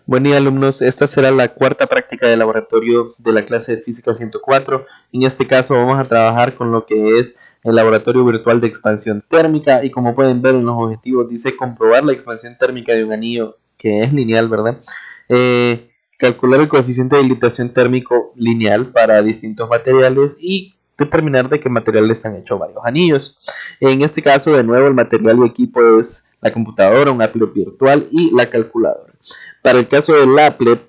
Buen día, alumnos. Esta será la cuarta práctica de laboratorio de la clase de Física 104. En este caso vamos a trabajar con lo que es el laboratorio virtual de expansión térmica y como pueden ver en los objetivos dice comprobar la expansión térmica de un anillo que es lineal, ¿verdad? Calcular el coeficiente de dilatación térmico lineal para distintos materiales y determinar de qué materiales están hechos varios anillos. En este caso, de nuevo, el material y equipo es la computadora, un applet virtual y la calculadora. Para el caso del applet,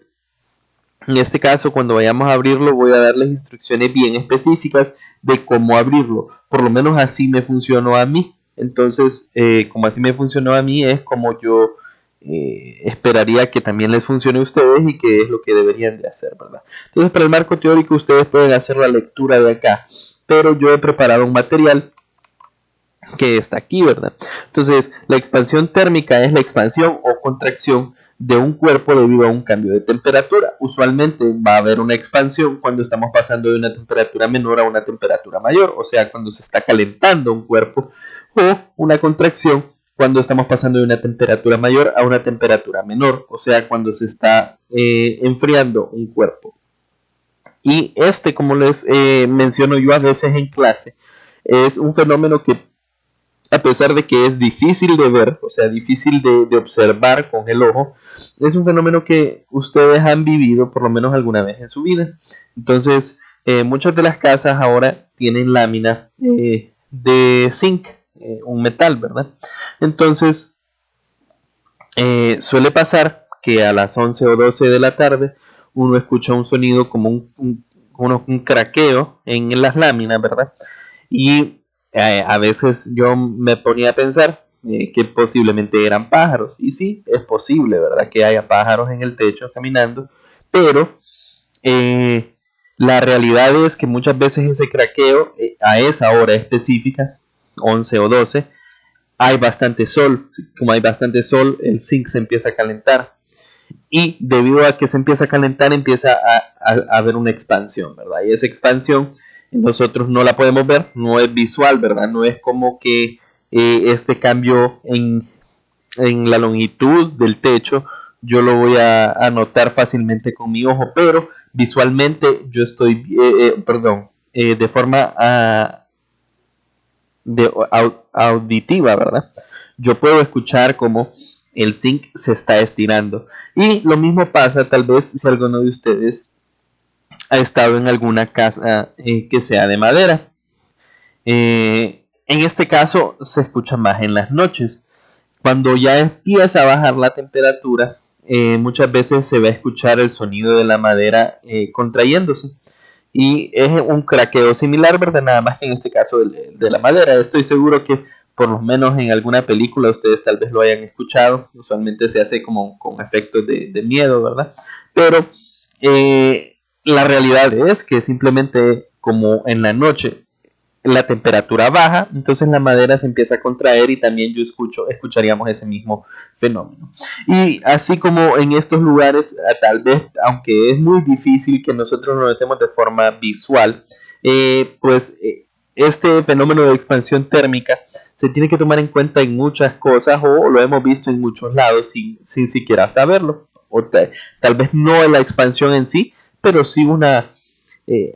en este caso, cuando vayamos a abrirlo, voy a darles instrucciones bien específicas de cómo abrirlo. Por lo menos así me funcionó a mí. Entonces, como así me funcionó a mí, es como yo esperaría que también les funcione a ustedes y que es lo que deberían de hacer, ¿verdad? Entonces, para el marco teórico, ustedes pueden hacer la lectura de acá. Pero yo he preparado un material que está aquí, ¿verdad? Entonces, la expansión térmica es la expansión o contracción de un cuerpo debido a un cambio de temperatura. Usualmente va a haber una expansión cuando estamos pasando de una temperatura menor a una temperatura mayor, o sea, cuando se está calentando un cuerpo, o una contracción cuando estamos pasando de una temperatura mayor a una temperatura menor, o sea, cuando se está enfriando un cuerpo. Y como les menciono yo a veces en clase, es un fenómeno que a pesar de que es difícil de ver, o sea, difícil de observar con el ojo, es un fenómeno que ustedes han vivido por lo menos alguna vez en su vida. Entonces, muchas de las casas ahora tienen láminas de zinc, un metal, ¿verdad? Entonces, suele pasar que a las 11 o 12 de la tarde uno escucha un sonido como un craqueo en las láminas, ¿verdad? Y a veces yo me ponía a pensar que posiblemente eran pájaros. Y sí, es posible, ¿verdad? Que haya pájaros en el techo caminando. Pero eh, la realidad es que muchas veces ese craqueo, a esa hora específica, 11 o 12, hay bastante sol. Como hay bastante sol, el zinc se empieza a calentar. Y debido a que se empieza a calentar, empieza a haber una expansión, ¿verdad? Y esa expansión nosotros no la podemos ver, no es visual, ¿verdad? No es como que este cambio en la longitud del techo yo lo voy a notar fácilmente con mi ojo, pero visualmente yo estoy, de forma auditiva, ¿verdad? Yo puedo escuchar cómo el zinc se está estirando. Y lo mismo pasa tal vez si alguno de ustedes ha estado en alguna casa que sea de madera. En este caso se escucha más en las noches. Cuando ya empieza a bajar la temperatura, muchas veces se va a escuchar el sonido de la madera contrayéndose. Y es un craqueo similar, ¿verdad? Nada más que en este caso de la madera. Estoy seguro que por lo menos en alguna película ustedes tal vez lo hayan escuchado. Usualmente se hace como con efectos de miedo, ¿verdad? Pero la realidad es que simplemente como en la noche la temperatura baja, entonces la madera se empieza a contraer y también escucharíamos ese mismo fenómeno. Y así como en estos lugares, tal vez, aunque es muy difícil que nosotros lo notemos de forma visual, este fenómeno de expansión térmica se tiene que tomar en cuenta en muchas cosas o lo hemos visto en muchos lados sin siquiera saberlo. Tal vez no en la expansión en sí, pero sí una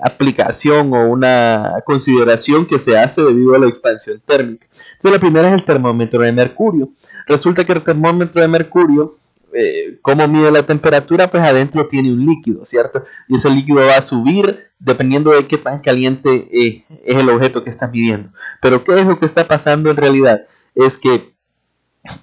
aplicación o una consideración que se hace debido a la expansión térmica. Entonces, la primera es el termómetro de mercurio. Resulta que el termómetro de mercurio, ¿cómo mide la temperatura? Pues adentro tiene un líquido, ¿cierto? Y ese líquido va a subir dependiendo de qué tan caliente es el objeto que está midiendo. Pero ¿qué es lo que está pasando en realidad? Es que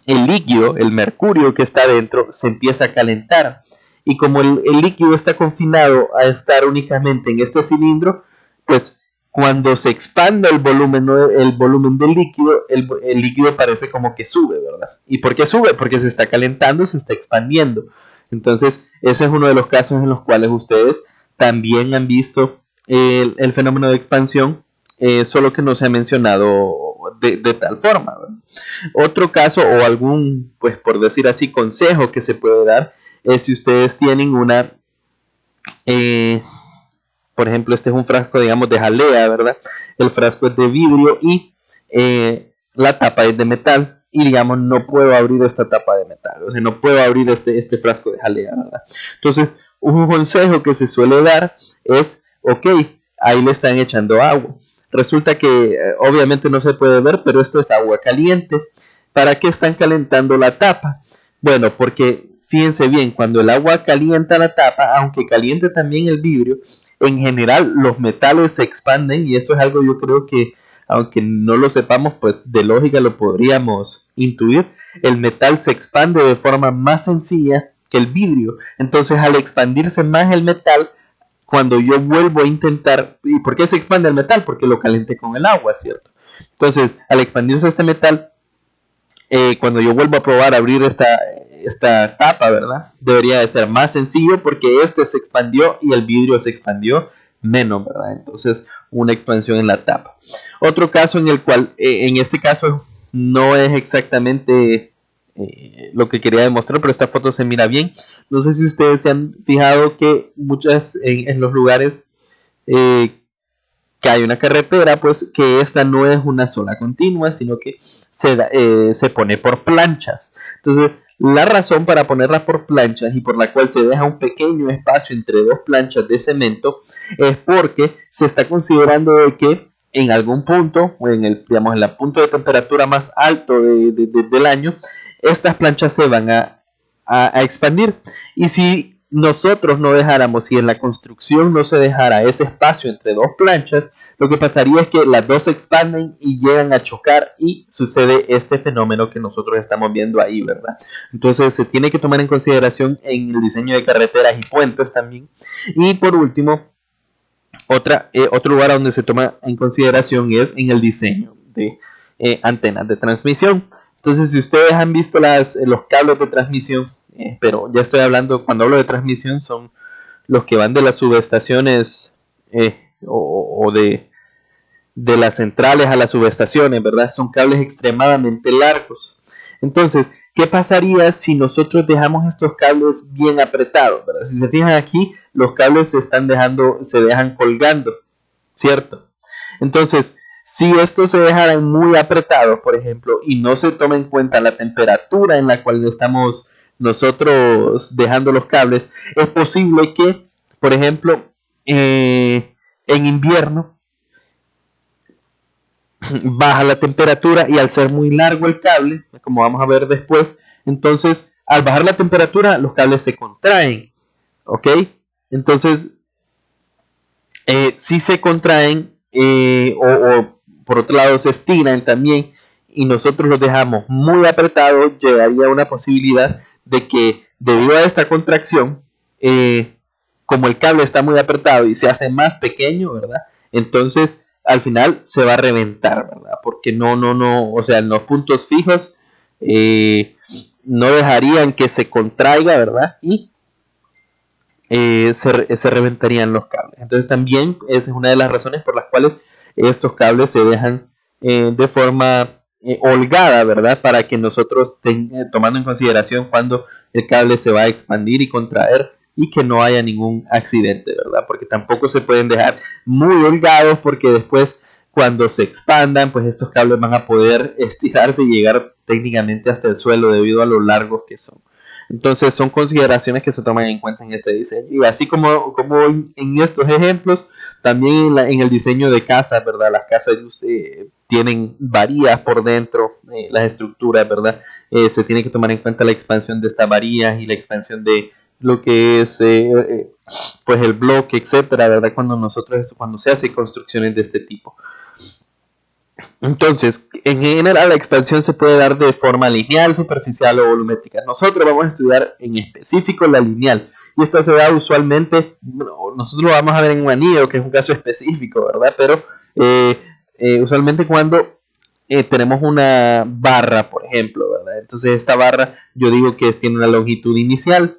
el líquido, el mercurio que está dentro, se empieza a calentar. Y como el líquido está confinado a estar únicamente en este cilindro, pues cuando se expande el volumen, ¿no? El volumen del líquido, el líquido parece como que sube, ¿verdad? ¿Y por qué sube? Porque se está calentando, se está expandiendo. Entonces, ese es uno de los casos en los cuales ustedes también han visto el fenómeno de expansión, solo que no se ha mencionado de tal forma, ¿verdad? Otro caso o algún, pues por decir así, consejo que se puede dar es si ustedes tienen eh, por ejemplo, este es un frasco, digamos, de jalea, ¿verdad? El frasco es de vidrio y la tapa es de metal. y digamos no puedo abrir esta tapa de metal, o sea, no puedo abrir este frasco de jalea, ¿verdad? Entonces, un consejo que se suele dar es, ok, ahí le están echando agua. Resulta que obviamente no se puede ver, pero esto es agua caliente. ¿Para qué están calentando la tapa? Bueno, porque fíjense bien, cuando el agua calienta la tapa, aunque caliente también el vidrio, en general los metales se expanden y eso es algo yo creo que, aunque no lo sepamos, pues de lógica lo podríamos intuir. El metal se expande de forma más sencilla que el vidrio. Entonces, al expandirse más el metal, cuando yo vuelvo a intentar, ¿y por qué se expande el metal? Porque lo calenté con el agua, ¿cierto? Entonces, al expandirse este metal, cuando yo vuelvo a probar a abrir esta tapa, ¿verdad? Debería de ser más sencillo porque este se expandió y el vidrio se expandió menos, ¿verdad? Entonces, una expansión en la tapa. Otro caso en el cual, en este caso, no es exactamente lo que quería demostrar, pero esta foto se mira bien. No sé si ustedes se han fijado que muchas en los lugares que hay una carretera, pues que esta no es una sola continua, sino que se pone por planchas. Entonces, la razón para ponerla por planchas y por la cual se deja un pequeño espacio entre dos planchas de cemento es porque se está considerando de que en algún punto, o en el, digamos, en el punto de temperatura más alto del año, estas planchas se van a expandir. Y si nosotros no dejáramos, si en la construcción no se dejara ese espacio entre dos planchas, lo que pasaría es que las dos se expanden y llegan a chocar y sucede este fenómeno que nosotros estamos viendo ahí, ¿verdad? Entonces se tiene que tomar en consideración en el diseño de carreteras y puentes también. Y por último, otro lugar donde se toma en consideración es en el diseño de antenas de transmisión. Entonces, si ustedes han visto los cables de transmisión, pero ya estoy hablando, cuando hablo de transmisión, son los que van de las subestaciones o de las centrales a las subestaciones, ¿verdad? Son cables extremadamente largos. Entonces, ¿qué pasaría si nosotros dejamos estos cables bien apretados, ¿verdad? Si se fijan aquí, los cables se dejan colgando, ¿cierto? Entonces, si estos se dejaran muy apretados, por ejemplo, y no se toma en cuenta la temperatura en la cual estamos nosotros dejando los cables, es posible que, por ejemplo, en invierno baja la temperatura y al ser muy largo el cable, como vamos a ver después, entonces al bajar la temperatura los cables se contraen, ¿ok? Entonces, si se contraen o por otro lado se estiran también y nosotros los dejamos muy apretados, llegaría una posibilidad de que debido a esta contracción, como el cable está muy apretado y se hace más pequeño, ¿verdad? Entonces al final se va a reventar, ¿verdad? Porque o sea, en los puntos fijos no dejarían que se contraiga, ¿verdad? Y se reventarían los cables. Entonces también esa es una de las razones por las cuales estos cables se dejan de forma holgada, ¿verdad? Para que nosotros tomando en consideración cuando el cable se va a expandir y contraer y que no haya ningún accidente, ¿verdad? Porque tampoco se pueden dejar muy holgados porque después cuando se expandan, pues estos cables van a poder estirarse y llegar técnicamente hasta el suelo debido a lo largos que son. Entonces son consideraciones que se toman en cuenta en este diseño. Y así como en estos ejemplos, también en el diseño de casas, ¿verdad? Las casas tienen varillas por dentro, las estructuras, ¿verdad? Se tiene que tomar en cuenta la expansión de estas varillas y la expansión de lo que es pues el bloque, etcétera, ¿verdad? Cuando se hace construcciones de este tipo. Entonces, en general la expansión se puede dar de forma lineal, superficial o volumétrica. Nosotros vamos a estudiar en específico la lineal. Y esta se da usualmente, nosotros lo vamos a ver en un anillo, que es un caso específico, ¿verdad? Pero usualmente cuando tenemos una barra, por ejemplo, ¿verdad? Entonces esta barra yo digo que tiene una longitud inicial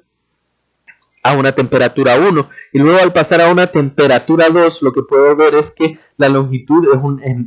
a una temperatura 1 y luego al pasar a una temperatura 2 lo que puedo ver es que la longitud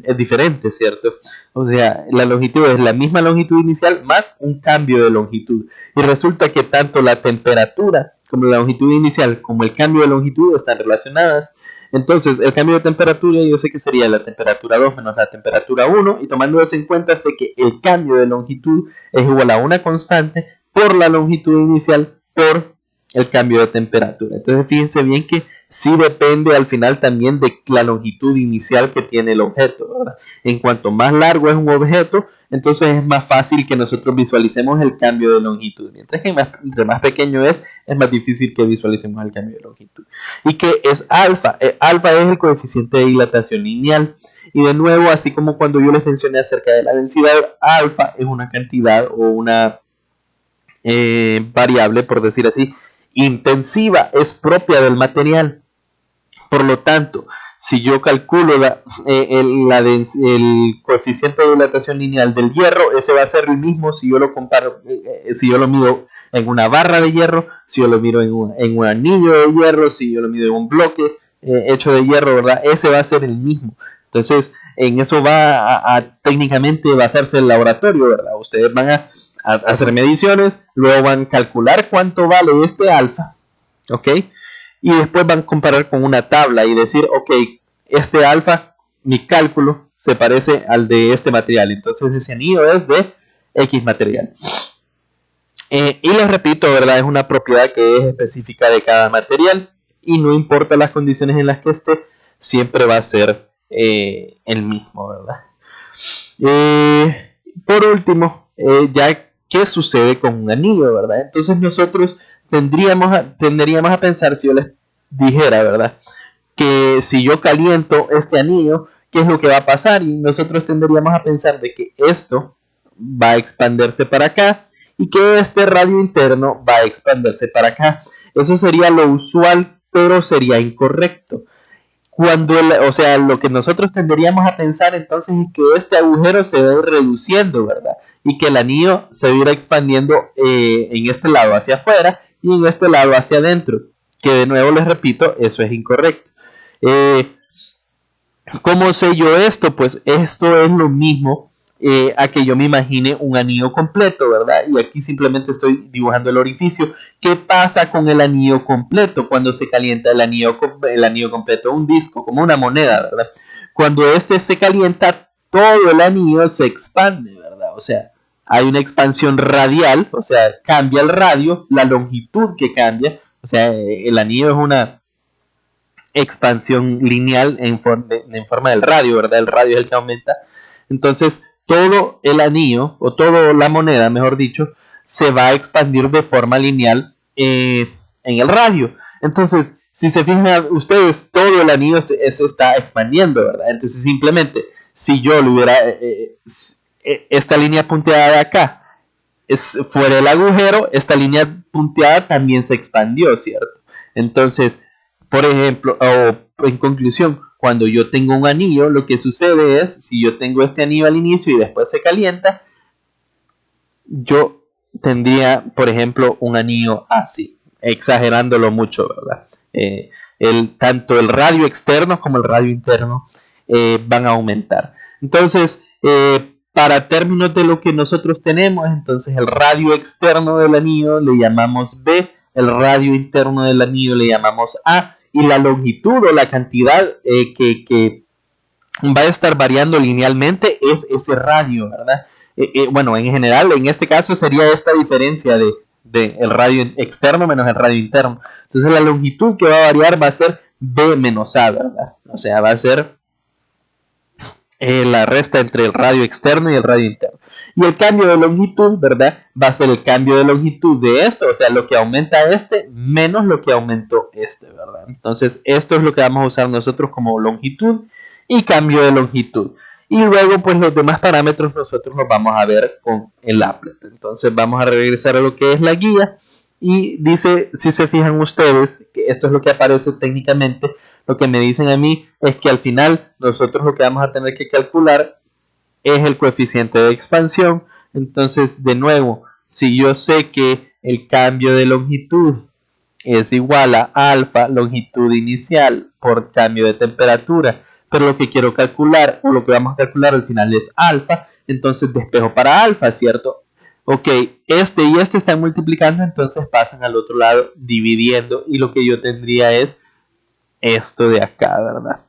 es diferente, ¿cierto? O sea, la longitud es la misma longitud inicial más un cambio de longitud y resulta que tanto la temperatura como la longitud inicial como el cambio de longitud están relacionadas. Entonces, el cambio de temperatura yo sé que sería la temperatura 2 menos la temperatura 1, y tomando eso en cuenta sé que el cambio de longitud es igual a una constante por la longitud inicial por el cambio de temperatura. Entonces, fíjense bien que sí depende al final también de la longitud inicial que tiene el objeto, ¿verdad? En cuanto más largo es un objeto, entonces es más fácil que nosotros visualicemos el cambio de longitud. Mientras que entre más pequeño es más difícil que visualicemos el cambio de longitud. ¿Y qué es alfa? Alfa es el coeficiente de dilatación lineal. Y de nuevo, así como cuando yo les mencioné acerca de la densidad, alfa es una cantidad o una variable, por decir así, intensiva, es propia del material. Por lo tanto, si yo calculo el coeficiente de dilatación lineal del hierro, ese va a ser el mismo si yo lo comparo, si yo lo mido en una barra de hierro, si yo lo mido en un anillo de hierro, si yo lo mido en un bloque hecho de hierro, ¿verdad? Ese va a ser el mismo. Entonces, en eso va a técnicamente basarse el laboratorio, ¿verdad? Ustedes van a hacer mediciones, luego van a calcular cuánto vale este alfa, ¿ok? Y después van a comparar con una tabla y decir, ok, este alfa, mi cálculo se parece al de este material, entonces ese anillo es de X material. Y les repito, ¿verdad? Es una propiedad que es específica de cada material y no importa las condiciones en las que esté, siempre va a ser el mismo, ¿verdad? Por último, ya qué sucede con un anillo, ¿verdad? Entonces nosotros tenderíamos a pensar, si yo les dijera, ¿verdad?, que si yo caliento este anillo, ¿qué es lo que va a pasar? Y nosotros tenderíamos a pensar de que esto va a expandirse para acá y que este radio interno va a expandirse para acá. Eso sería lo usual, pero sería incorrecto. O sea, lo que nosotros tenderíamos a pensar entonces es que este agujero se va a ir reduciendo, ¿verdad? Y que el anillo se va a ir expandiendo en este lado hacia afuera y en este lado hacia adentro. Que de nuevo les repito, eso es incorrecto. ¿Cómo sé yo esto? Pues esto es lo mismo a que yo me imagine un anillo completo, ¿verdad? Y aquí simplemente estoy dibujando el orificio. ¿Qué pasa con el anillo completo cuando se calienta el anillo completo? Un disco, como una moneda, ¿verdad? Cuando este se calienta, todo el anillo se expande, ¿verdad? O sea, hay una expansión radial, o sea, cambia el radio, la longitud que cambia, o sea, el anillo es una expansión lineal en forma del radio, ¿verdad? El radio es el que aumenta. Entonces, todo el anillo, o toda la moneda, mejor dicho, se va a expandir de forma lineal en el radio. Entonces, si se fijan ustedes, todo el anillo se está expandiendo, ¿verdad? Entonces, simplemente, si yo le hubiera esta línea punteada de acá, fuera el agujero, esta línea punteada también se expandió, ¿cierto? Entonces, por ejemplo, o en conclusión, cuando yo tengo un anillo, lo que sucede es, si yo tengo este anillo al inicio y después se calienta, yo tendría, por ejemplo, un anillo así, exagerándolo mucho, ¿verdad? Tanto el radio externo como el radio interno van a aumentar. Entonces, para términos de lo que nosotros tenemos, entonces el radio externo del anillo le llamamos B, el radio interno del anillo le llamamos A, y la longitud o la cantidad que va a estar variando linealmente es ese radio, ¿verdad? Bueno, en general, en este caso sería esta diferencia de el radio externo menos el radio interno. Entonces la longitud que va a variar va a ser B menos A, ¿verdad? O sea, va a ser la resta entre el radio externo y el radio interno. Y el cambio de longitud, ¿verdad? Va a ser el cambio de longitud de esto, o sea, lo que aumenta este menos lo que aumentó este, ¿verdad? Entonces, esto es lo que vamos a usar nosotros como longitud y cambio de longitud. Y luego, pues los demás parámetros nosotros los vamos a ver con el applet. Entonces, vamos a regresar a lo que es la guía. Y dice, si se fijan ustedes, que esto es lo que aparece técnicamente. Lo que me dicen a mí es que al final nosotros lo que vamos a tener que calcular es el coeficiente de expansión. Entonces, de nuevo, si yo sé que el cambio de longitud es igual a alfa, longitud inicial, por cambio de temperatura, pero lo que quiero calcular, o lo que vamos a calcular al final es alfa, entonces despejo para alfa, ¿cierto? Ok, este y este están multiplicando, entonces pasan al otro lado dividiendo, y lo que yo tendría es esto de acá, ¿verdad?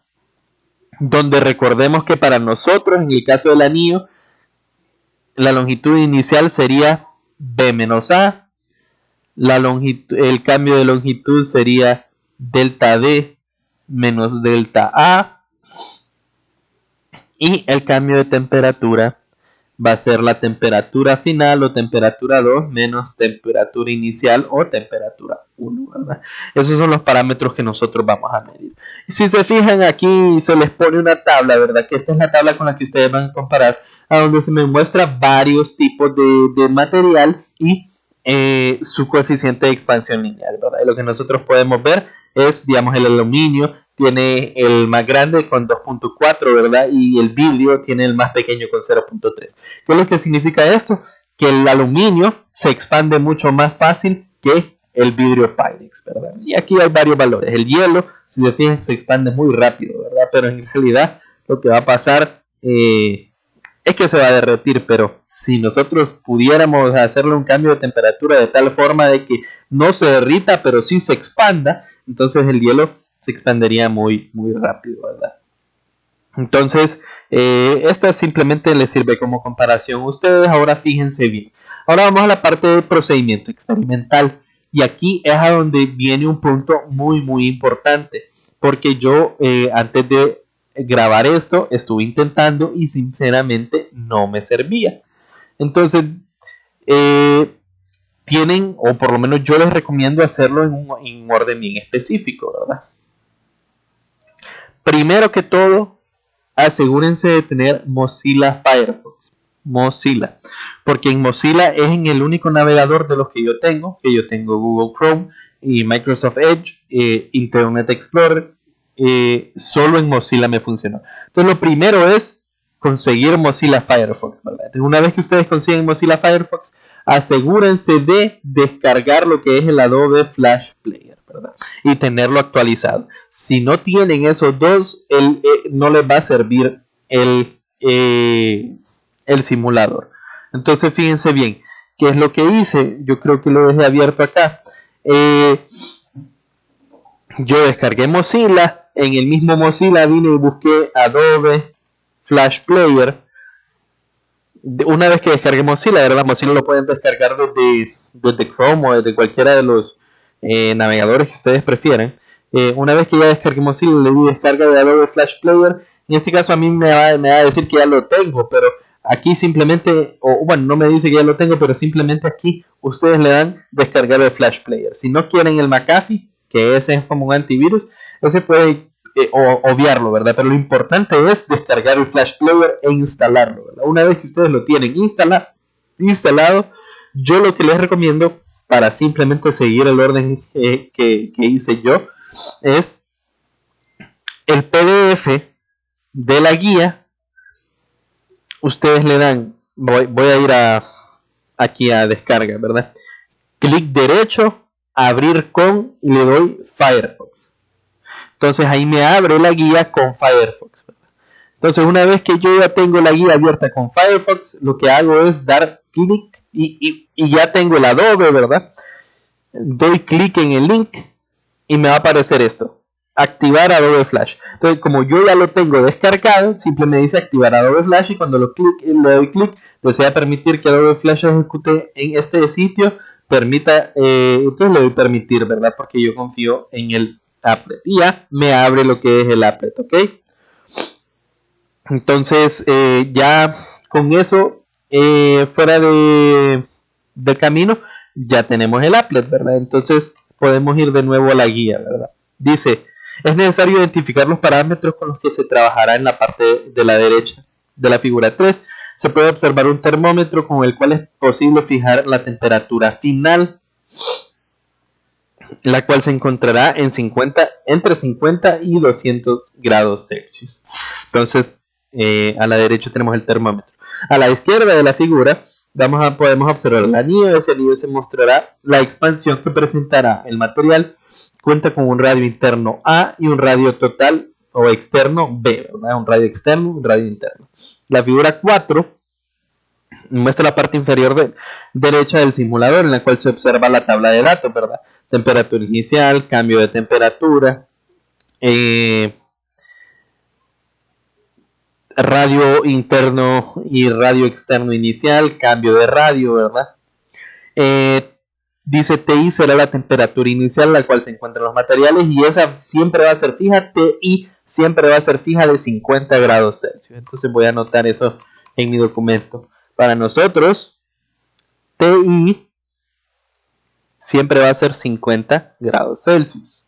Donde recordemos que para nosotros, en el caso del anillo, la longitud inicial sería B menos A, el cambio de longitud sería delta D menos delta A, y el cambio de temperatura va a ser la temperatura final o temperatura 2 menos temperatura inicial o temperatura 1, ¿verdad? Esos son los parámetros que nosotros vamos a medir. Si se fijan, aquí se les pone una tabla, ¿verdad? Que esta es la tabla con la que ustedes van a comparar, a donde se me muestra varios tipos de material y su coeficiente de expansión lineal, ¿verdad? Y lo que nosotros podemos ver es, digamos, el aluminio tiene el más grande con 2.4, ¿verdad? Y el vidrio tiene el más pequeño con 0.3. ¿Qué es lo que significa esto? Que el aluminio se expande mucho más fácil que el vidrio Pyrex, ¿verdad? Y aquí hay varios valores. El hielo, si se fijan, se expande muy rápido, ¿verdad? Pero en realidad lo que va a pasar es que se va a derretir, pero si nosotros pudiéramos hacerle un cambio de temperatura de tal forma de que no se derrita, pero sí se expanda, entonces el hielo se expandería muy, muy rápido, ¿verdad? Entonces, esta simplemente les sirve como comparación a ustedes. Ahora fíjense bien. Ahora vamos a la parte del procedimiento experimental. Y aquí es a donde viene un punto muy, muy importante. Porque yo, antes de grabar esto, estuve intentando y sinceramente no me servía. Entonces, tienen, o por lo menos yo les recomiendo hacerlo en un orden bien específico, ¿verdad? Primero que todo, asegúrense de tener Mozilla Firefox. Mozilla. Porque en Mozilla es en el único navegador de los que yo tengo Google Chrome y Microsoft Edge, Internet Explorer. Solo en Mozilla me funcionó. Entonces lo primero es conseguir Mozilla Firefox, ¿verdad? Entonces, una vez que ustedes consiguen Mozilla Firefox, asegúrense de descargar lo que es el Adobe Flash Player, ¿verdad? Y tenerlo actualizado. Si no tienen esos dos, no les va a servir el simulador. Entonces fíjense bien, ¿qué es lo que hice? Yo creo que lo dejé abierto acá. Yo descargué Mozilla, en el mismo Mozilla vine y busqué Adobe Flash Player. Una vez que descargué Mozilla, ¿verdad? Mozilla lo pueden descargar desde Chrome o desde cualquiera de los navegadores que ustedes prefieran. Una vez que ya descargué Mozilla, le di descarga de Adobe Flash Player. En este caso a mí me va a decir que ya lo tengo, pero aquí simplemente, bueno, no me dice que ya lo tengo, pero simplemente aquí ustedes le dan descargar el Flash Player. Si no quieren el McAfee, que ese es como un antivirus, ese puede obviarlo, ¿verdad? Pero lo importante es descargar el Flash Player e instalarlo, ¿verdad? Una vez que ustedes lo tienen instalado, yo lo que les recomiendo para simplemente seguir el orden que hice yo es el PDF de la guía. Ustedes le dan, voy a ir aquí a descarga, ¿verdad? Clic derecho, abrir con, y le doy Firefox. Entonces ahí me abre la guía con Firefox, ¿verdad? Entonces una vez que yo ya tengo la guía abierta con Firefox, lo que hago es dar clic y ya tengo el Adobe, ¿verdad? Doy clic en el link y me va a aparecer esto: activar Adobe Flash. Entonces, como yo ya lo tengo descargado, simplemente dice activar Adobe Flash, y cuando le doy clic, desea permitir que Adobe Flash ejecute en este sitio, entonces le doy permitir, ¿verdad? Porque yo confío en el applet. Y ya me abre lo que es el applet, ¿ok? Entonces, ya con eso fuera de camino, ya tenemos el applet, ¿verdad? Entonces podemos ir de nuevo a la guía, ¿verdad? Dice, es necesario identificar los parámetros con los que se trabajará en la parte de la derecha de la figura 3. Se puede observar un termómetro con el cual es posible fijar la temperatura final, la cual se encontrará en entre 50 y 200 grados Celsius. Entonces, a la derecha tenemos el termómetro. A la izquierda de la figura podemos observar el anillo. Ese anillo se mostrará la expansión que presentará el material. Cuenta con un radio interno A y un radio total o externo B, ¿verdad? Un radio externo y un radio interno. La figura 4 muestra la parte inferior derecha del simulador, en la cual se observa la tabla de datos, ¿verdad? Temperatura inicial, cambio de temperatura, eh, radio interno y radio externo inicial, cambio de radio, ¿verdad? Dice TI será la temperatura inicial la cual se encuentran los materiales y esa siempre va a ser fija, TI siempre va a ser fija de 50 grados Celsius. Entonces voy a anotar eso en mi documento. Para nosotros, TI siempre va a ser 50 grados Celsius.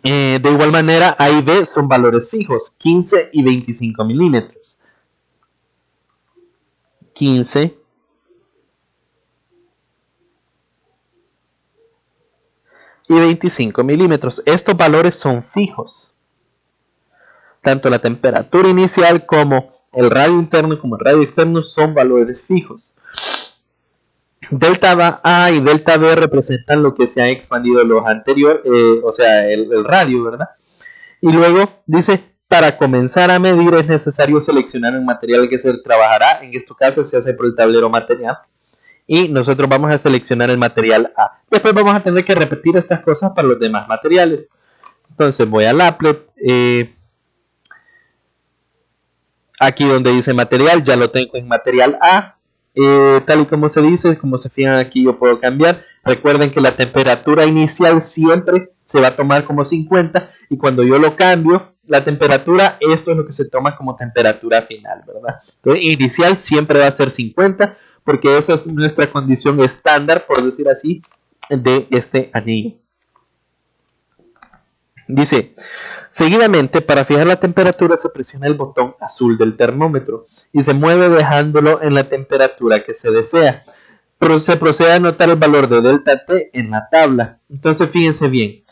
De igual manera, A y B son valores fijos, 15 y 25 milímetros. 15 y 25 milímetros. Estos valores son fijos. Tanto la temperatura inicial como el radio interno como el radio externo son valores fijos. Delta A y delta B representan lo que se ha expandido los anteriores, o sea, el radio, ¿verdad? Y luego dice, para comenzar a medir es necesario seleccionar un material que se trabajará. En este caso se hace por el tablero material. Y nosotros vamos a seleccionar el material A. Después vamos a tener que repetir estas cosas para los demás materiales. Entonces voy al applet. Aquí donde dice material, ya lo tengo en material A. Tal y como se dice, como se fijan aquí yo puedo cambiar. Recuerden que la temperatura inicial siempre se va a tomar como 50 y cuando yo lo cambio, la temperatura, esto es lo que se toma como temperatura final, ¿verdad? Entonces, inicial siempre va a ser 50 porque esa es nuestra condición estándar, por decir así, de este anillo. Dice, seguidamente para fijar la temperatura se presiona el botón azul del termómetro y se mueve dejándolo en la temperatura que se desea. Pero se procede a anotar el valor de delta T en la tabla. Entonces fíjense bien.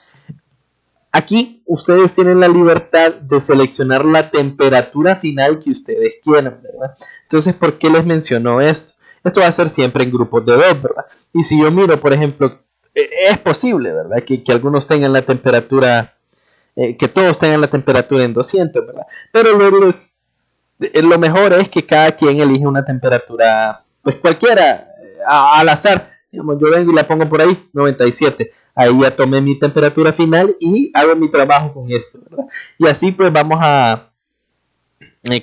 Aquí ustedes tienen la libertad de seleccionar la temperatura final que ustedes quieran, ¿verdad? Entonces, ¿por qué les menciono esto? Esto va a ser siempre en grupos de 2, ¿verdad? Y si yo miro, por ejemplo, es posible, ¿verdad? Que algunos tengan la temperatura, que todos tengan la temperatura en 200, ¿verdad? Pero lo mejor es que cada quien elige una temperatura, pues cualquiera, al azar. Digamos, yo vengo y la pongo por ahí, 97. Ahí ya tomé mi temperatura final y hago mi trabajo con esto, ¿verdad? Y así pues vamos a...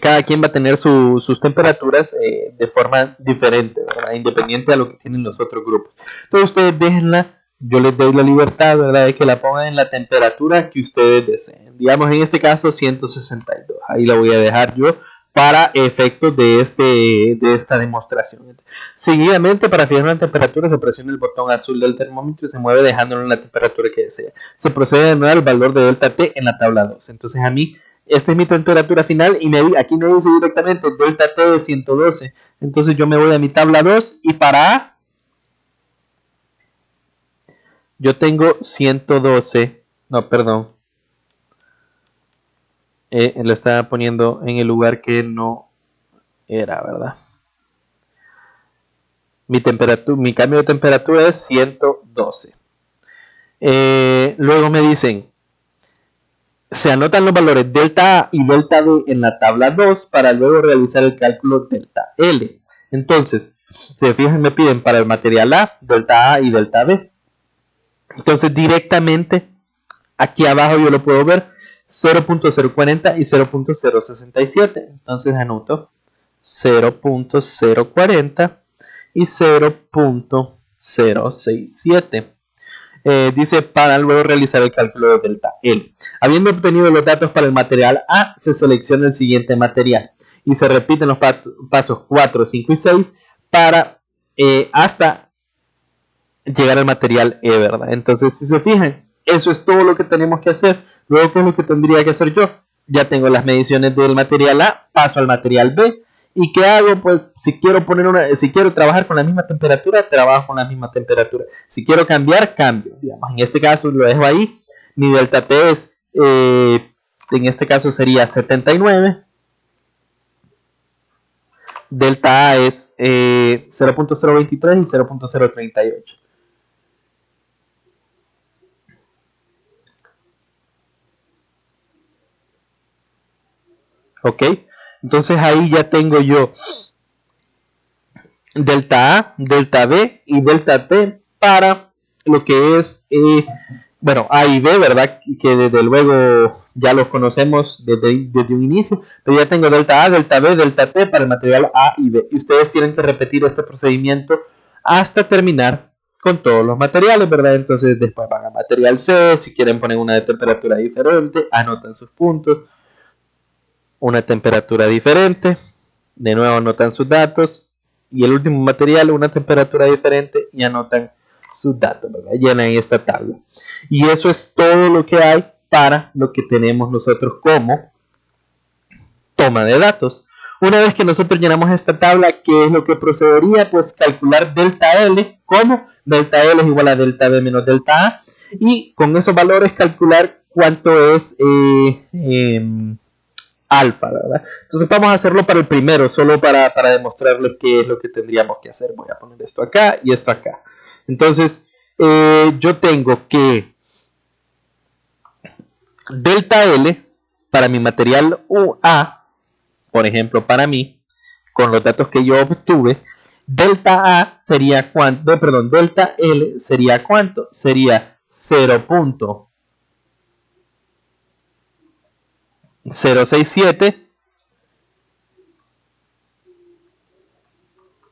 cada quien va a tener sus temperaturas de forma diferente, ¿verdad? Independiente a lo que tienen los otros grupos. Entonces ustedes déjenla, yo les doy la libertad, ¿verdad? De que la pongan en la temperatura que ustedes deseen. Digamos en este caso 162. Ahí la voy a dejar yo para efectos de esta demostración. Seguidamente, para fijar una temperatura, se presiona el botón azul del termómetro y se mueve dejándolo en la temperatura que desea. Se procede a anular el valor de delta T en la tabla 2. Entonces a mí, esta es mi temperatura final y aquí me dice directamente delta T de 112. Entonces yo me voy a mi tabla 2 y para A yo tengo 112. No, perdón. Lo estaba poniendo en el lugar que no era, ¿verdad? Mi cambio de temperatura es 112. Luego me dicen, se anotan los valores delta A y delta B en la tabla 2 para luego realizar el cálculo delta L. Entonces, si se fijan, me piden para el material A, delta A y delta B. Entonces, directamente aquí abajo yo lo puedo ver 0.040 y 0.067. Entonces anoto 0.040 y 0.067. Dice para luego realizar el cálculo de delta L. Habiendo obtenido los datos para el material A, se selecciona el siguiente material y se repiten los pasos 4, 5 y 6 para hasta llegar al material E, ¿verdad? Entonces, si se fijan, eso es todo lo que tenemos que hacer. Luego, ¿qué es lo que tendría que hacer yo? Ya tengo las mediciones del material A, paso al material B. ¿Y qué hago? Pues si quiero trabajar con la misma temperatura, trabajo con la misma temperatura. Si quiero cambiar, cambio. Digamos, en este caso lo dejo ahí. Mi delta T es, en este caso sería 79. Delta A es 0.023 y 0.038. ¿Ok? Entonces ahí ya tengo yo delta A, delta B y delta T para lo que es bueno, A y B, ¿verdad? Que desde luego ya los conocemos desde un inicio, pero ya tengo delta A, delta B, delta T para el material A y B. Y ustedes tienen que repetir este procedimiento hasta terminar con todos los materiales, ¿verdad? Entonces después van a material C, si quieren poner una de temperatura diferente, anotan sus puntos, una temperatura diferente, de nuevo anotan sus datos, y el último material, una temperatura diferente, y anotan sus datos, ¿verdad? Llenan esta tabla. Y eso es todo lo que hay para lo que tenemos nosotros como toma de datos. Una vez que nosotros llenamos esta tabla, ¿qué es lo que procedería? Pues calcular delta L, como delta L es igual a delta B menos delta A, y con esos valores calcular cuánto es alfa, ¿verdad? Entonces vamos a hacerlo para el primero, solo para demostrarles qué es lo que tendríamos que hacer. Voy a poner esto acá y esto acá. Entonces, yo tengo que delta L para mi material UA, por ejemplo, para mí, con los datos que yo obtuve, delta A sería cuánto, perdón, delta L sería cuánto, sería 0.067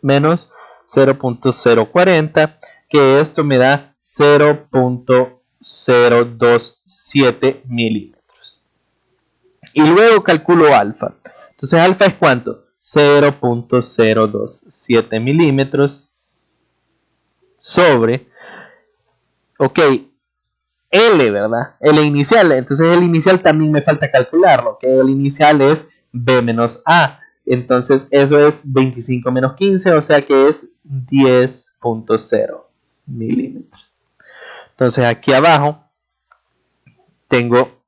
menos 0.040, que esto me da 0.027 milímetros. Y luego calculo alfa. Entonces alfa es cuánto? 0.027 milímetros sobre, ok, L, ¿verdad? L inicial. Entonces el inicial también me falta calcularlo, que el inicial es B menos A. Entonces eso es 25 menos 15, o sea que es 10.0 milímetros. Entonces aquí abajo tengo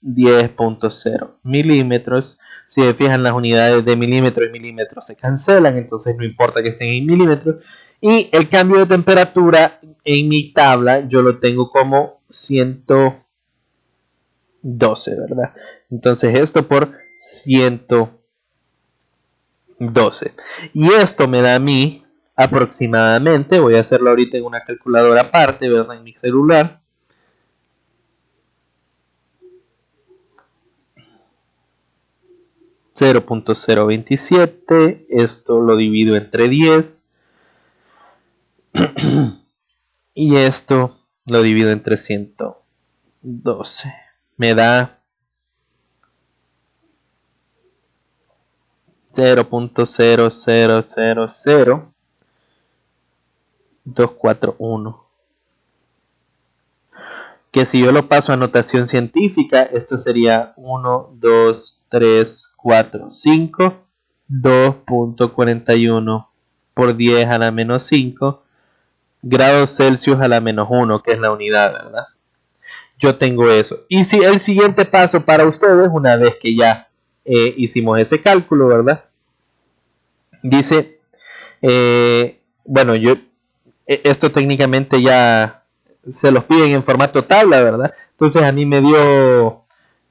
10.0 milímetros. Si se fijan, las unidades de milímetros y milímetros se cancelan, entonces no importa que estén en milímetros. Y el cambio de temperatura en mi tabla yo lo tengo como 112, ¿verdad? Entonces esto por 112. Y esto me da a mí aproximadamente, voy a hacerlo ahorita en una calculadora aparte, ¿verdad? En mi celular. 0.027, esto lo divido entre 10 y esto lo divido entre 112, me da 0.0000241, que si yo lo paso a notación científica, esto sería 1, 2, 3, 4, 5, 2.41 por 10 a la menos 5 grados Celsius a la menos 1, que es la unidad, ¿verdad? Yo tengo eso. Y si el siguiente paso para ustedes, una vez que ya hicimos ese cálculo, ¿verdad? Dice, bueno, esto técnicamente ya se los piden en formato tabla, ¿verdad? Entonces a mí me dio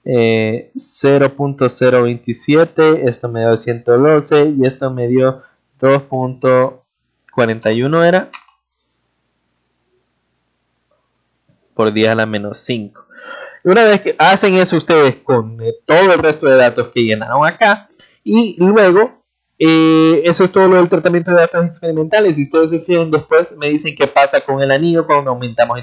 0.027, esto me dio 112 y esto me dio 2.41, ¿era? Por 10 a la menos 5. Una vez que hacen eso ustedes con todo el resto de datos que llenaron acá, y luego eso es todo lo del tratamiento de datos experimentales. Si ustedes se fijan, después me dicen qué pasa con el anillo cuando aumentamos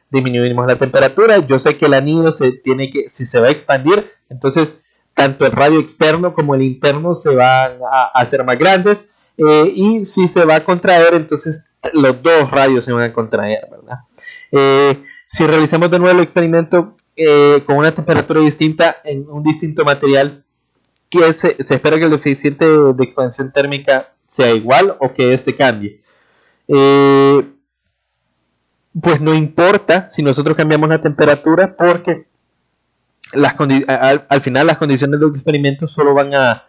disminuimos la temperatura. Yo sé que el anillo si se va a expandir, entonces tanto el radio externo como el interno se van a hacer más grandes, y si se va a contraer, entonces los dos radios se van a contraer, ¿verdad? Si realizamos de nuevo el experimento con una temperatura distinta en un distinto material, que se espera que el coeficiente de expansión térmica sea igual o que este cambie. Pues no importa si nosotros cambiamos la temperatura, porque al final las condiciones del experimento solo van a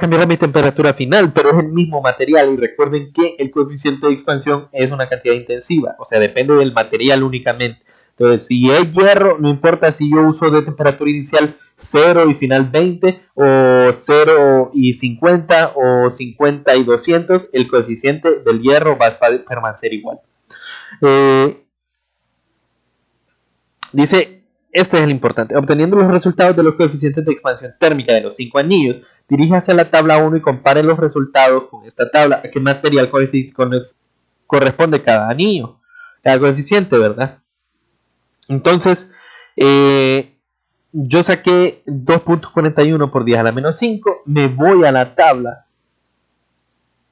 cambiar mi temperatura final, pero es el mismo material. Y recuerden que el coeficiente de expansión es una cantidad intensiva, o sea, depende del material únicamente. Entonces, si es hierro, no importa si yo uso de temperatura inicial 0 y final 20, o 0 y 50, o 50 y 200, el coeficiente del hierro va a permanecer igual. Dice, este es el importante. Obteniendo los resultados de los coeficientes de expansión térmica de los 5 anillos, diríjase a la tabla 1 y compare los resultados con esta tabla. ¿A qué material corresponde cada anillo? Cada coeficiente, ¿verdad? Entonces, yo saqué 2.41 por 10 a la menos 5. Me voy a la tabla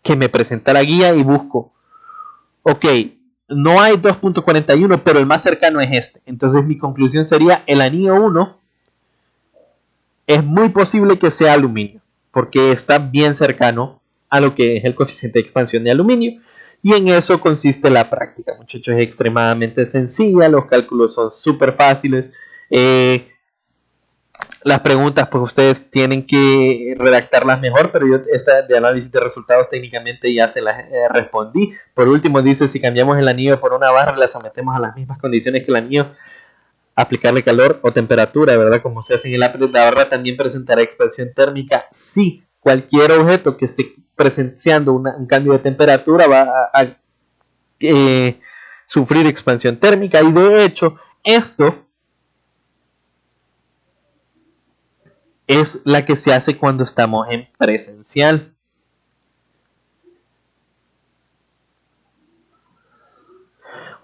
que me presenta la guía y busco. Ok, no hay 2.41, pero el más cercano es este. Entonces mi conclusión sería, el anillo 1 es muy posible que sea aluminio, porque está bien cercano a lo que es el coeficiente de expansión de aluminio. Y en eso consiste la práctica, muchachos. Es extremadamente sencilla, los cálculos son súper fáciles. Las preguntas, pues ustedes tienen que redactarlas mejor, pero yo esta de análisis de resultados técnicamente ya se las respondí. Por último, dice, si cambiamos el anillo por una barra, la sometemos a las mismas condiciones que el anillo, aplicarle calor o temperatura, ¿verdad? Como se hace en el applet, la barra también presentará expansión térmica. Sí, cualquier objeto que esté presenciando un cambio de temperatura va a sufrir expansión térmica, y de hecho, esto es la que se hace cuando estamos en presencial.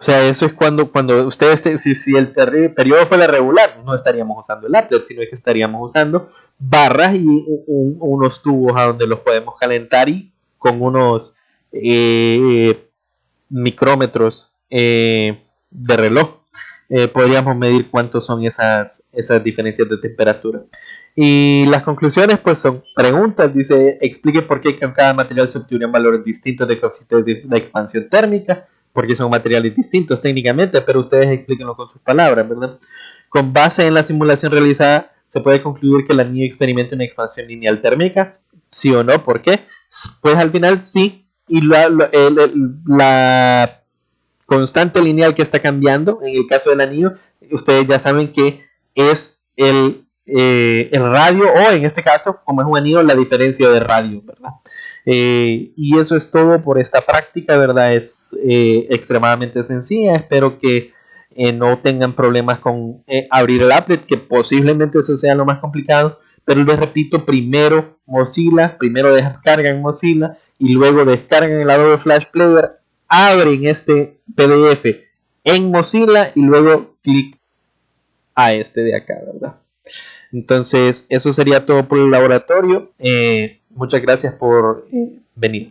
O sea, eso es cuando ustedes, si el periodo fuera regular, no estaríamos usando el applet, sino que estaríamos usando barras y unos tubos a donde los podemos calentar, y con unos micrómetros de reloj podríamos medir cuántos son esas diferencias de temperatura. Y las conclusiones pues son preguntas. Dice, explique por qué con cada material se obtuvieron valores distintos de coeficiente de expansión térmica, porque son materiales distintos técnicamente, pero ustedes explíquenlo con sus palabras, ¿verdad? Con base en la simulación realizada, se puede concluir que el anillo experimenta una expansión lineal térmica, sí o no. ¿Por qué? Pues al final sí, y la constante lineal que está cambiando en el caso del anillo, ustedes ya saben que es el radio, o en este caso, como es un anillo, la diferencia de radio, ¿verdad? Y eso es todo por esta práctica, ¿verdad? Es extremadamente sencilla. Espero que no tengan problemas con abrir el applet, que posiblemente eso sea lo más complicado. Pero les repito, primero Mozilla, primero descargan Mozilla y luego descargan el Adobe Flash Player, abren este PDF en Mozilla y luego clic a este de acá, ¿verdad? Entonces, eso sería todo por el laboratorio. Muchas gracias por venir.